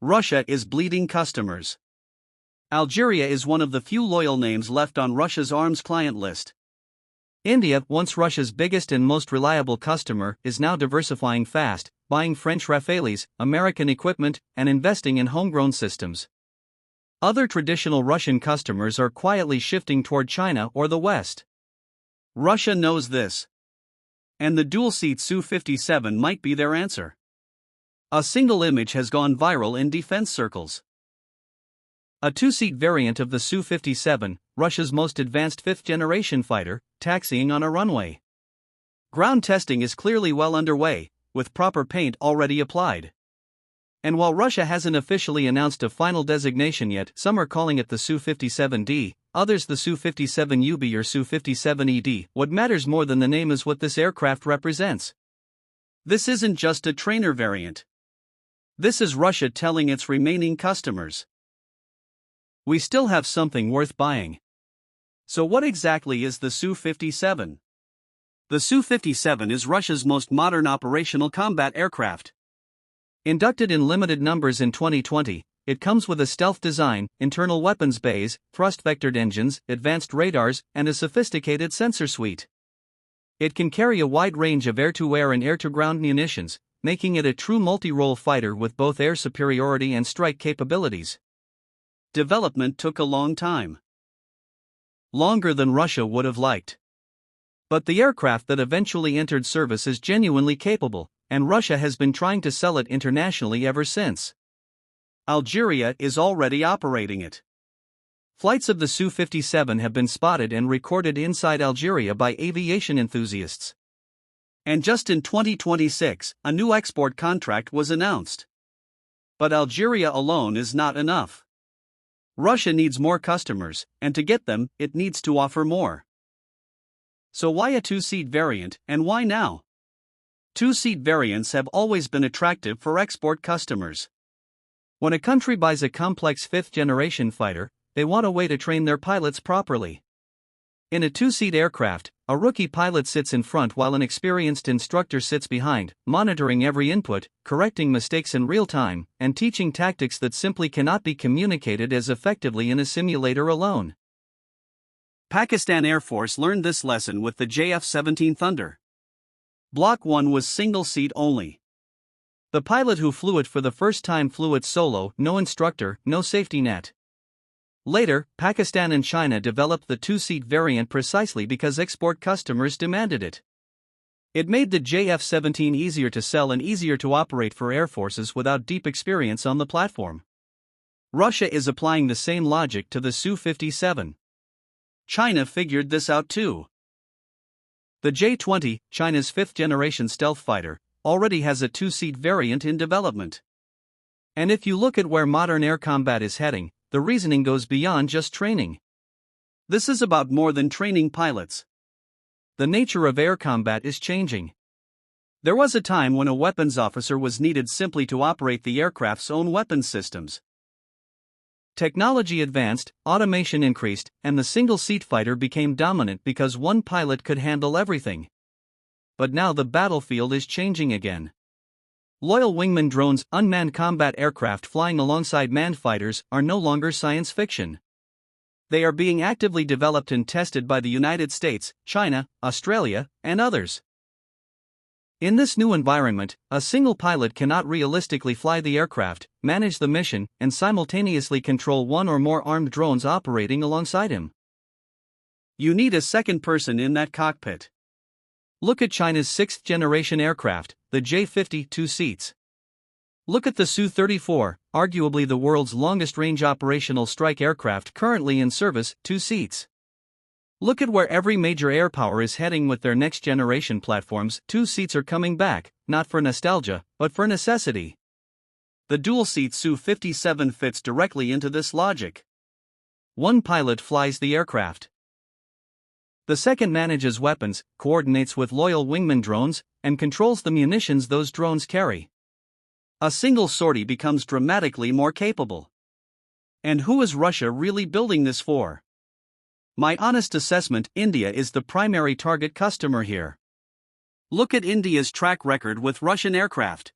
Russia is bleeding customers. Algeria is one of the few loyal names left on Russia's arms client list. India, once Russia's biggest and most reliable customer, is now diversifying fast, buying French Rafales, American equipment, and investing in homegrown systems. Other traditional Russian customers are quietly shifting toward China or the West. Russia knows this. And the dual-seat Su-57 might be their answer. A single image has gone viral in defense circles. A two-seat variant of the Su-57, Russia's most advanced fifth-generation fighter, taxiing on a runway. Ground testing is clearly well underway, with proper paint already applied. And while Russia hasn't officially announced a final designation yet, some are calling it the Su-57D, others the Su-57UB or Su-57ED. What matters more than the name is what this aircraft represents. This isn't just a trainer variant. This is Russia telling its remaining customers, we still have something worth buying. So what exactly is the Su-57? The Su-57 is Russia's most modern operational combat aircraft. Inducted in limited numbers in 2020, it comes with a stealth design, internal weapons bays, thrust-vectored engines, advanced radars, and a sophisticated sensor suite. It can carry a wide range of air-to-air and air-to-ground munitions, making it a true multi-role fighter with both air superiority and strike capabilities. Development took a long time. Longer than Russia would have liked. But the aircraft that eventually entered service is genuinely capable, and Russia has been trying to sell it internationally ever since. Algeria is already operating it. Flights of the Su-57 have been spotted and recorded inside Algeria by aviation enthusiasts. And just in 2026, a new export contract was announced. But Algeria alone is not enough. Russia needs more customers, and to get them, it needs to offer more. So why a two-seat variant, and why now? Two-seat variants have always been attractive for export customers. When a country buys a complex fifth-generation fighter, they want a way to train their pilots properly. In a two-seat aircraft, a rookie pilot sits in front while an experienced instructor sits behind, monitoring every input, correcting mistakes in real time, and teaching tactics that simply cannot be communicated as effectively in a simulator alone. Pakistan Air Force learned this lesson with the JF-17 Thunder. Block 1 was single-seat only. The pilot who flew it for the first time flew it solo, no instructor, no safety net. Later, Pakistan and China developed the two-seat variant precisely because export customers demanded it. It made the JF-17 easier to sell and easier to operate for air forces without deep experience on the platform. Russia is applying the same logic to the Su-57. China figured this out too. The J-20, China's fifth-generation stealth fighter, already has a two-seat variant in development. And if you look at where modern air combat is heading, the reasoning goes beyond just training. This is about more than training pilots. The nature of air combat is changing. There was a time when a weapons officer was needed simply to operate the aircraft's own weapons systems. Technology advanced, automation increased, and the single-seat fighter became dominant because one pilot could handle everything. But now the battlefield is changing again. Loyal wingman drones, unmanned combat aircraft flying alongside manned fighters, are no longer science fiction. They are being actively developed and tested by the United States, China, Australia, and others. In this new environment, a single pilot cannot realistically fly the aircraft, manage the mission, and simultaneously control one or more armed drones operating alongside him. You need a second person in that cockpit. Look at China's sixth-generation aircraft, the J-50, 2 seats. Look at the Su-34, arguably the world's longest-range operational strike aircraft currently in service, 2 seats. Look at where every major air power is heading with their next-generation platforms. 2 seats are coming back, not for nostalgia, but for necessity. The dual-seat Su-57 fits directly into this logic. One pilot flies the aircraft. The second manages weapons, coordinates with loyal wingman drones, and controls the munitions those drones carry. A single sortie becomes dramatically more capable. And who is Russia really building this for? My honest assessment, India is the primary target customer here. Look at India's track record with Russian aircraft.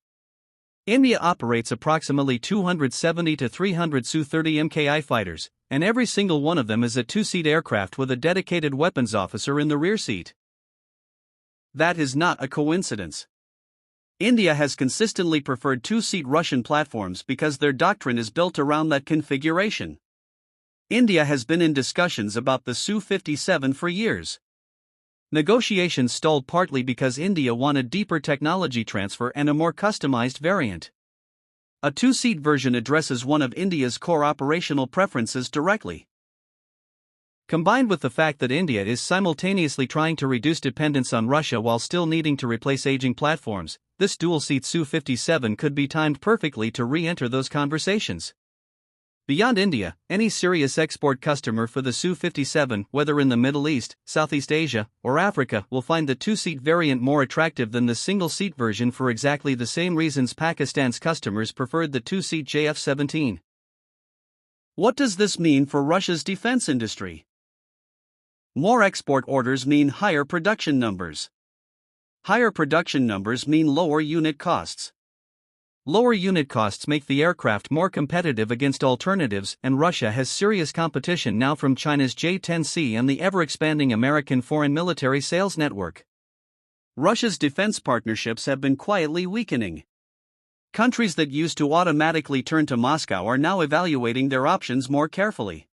India operates approximately 270 to 300 Su-30 MKI fighters, and every single one of them is a two-seat aircraft with a dedicated weapons officer in the rear seat. That is not a coincidence. India has consistently preferred two-seat Russian platforms because their doctrine is built around that configuration. India has been in discussions about the Su-57 for years. Negotiations stalled partly because India wanted deeper technology transfer and a more customized variant. A two-seat version addresses one of India's core operational preferences directly. Combined with the fact that India is simultaneously trying to reduce dependence on Russia while still needing to replace aging platforms, this dual-seat Su-57 could be timed perfectly to re-enter those conversations. Beyond India, any serious export customer for the Su-57, whether in the Middle East, Southeast Asia, or Africa, will find the two-seat variant more attractive than the single-seat version for exactly the same reasons Pakistan's customers preferred the two-seat JF-17. What does this mean for Russia's defense industry? More export orders mean higher production numbers. Higher production numbers mean lower unit costs. Lower unit costs make the aircraft more competitive against alternatives, and Russia has serious competition now from China's J-10C and the ever-expanding American foreign military sales network. Russia's defense partnerships have been quietly weakening. Countries that used to automatically turn to Moscow are now evaluating their options more carefully.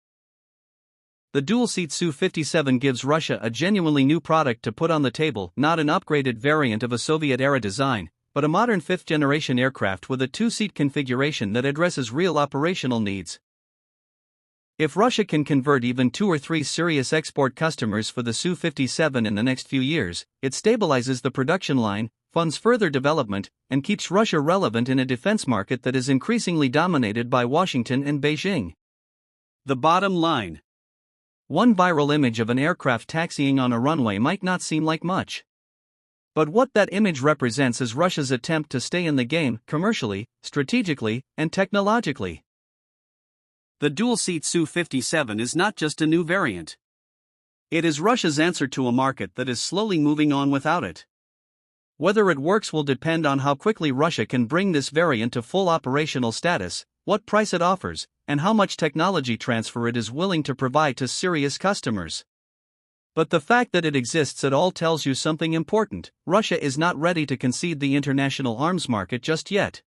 The dual-seat Su-57 gives Russia a genuinely new product to put on the table, not an upgraded variant of a Soviet-era design, but a modern fifth-generation aircraft with a two-seat configuration that addresses real operational needs. If Russia can convert even 2 or 3 serious export customers for the Su-57 in the next few years, it stabilizes the production line, funds further development, and keeps Russia relevant in a defense market that is increasingly dominated by Washington and Beijing. The bottom line: one viral image of an aircraft taxiing on a runway might not seem like much. But what that image represents is Russia's attempt to stay in the game commercially, strategically, and technologically. The dual-seat Su-57 is not just a new variant. It is Russia's answer to a market that is slowly moving on without it. Whether it works will depend on how quickly Russia can bring this variant to full operational status, what price it offers, and how much technology transfer it is willing to provide to serious customers. But the fact that it exists at all tells you something important: Russia is not ready to concede the international arms market just yet.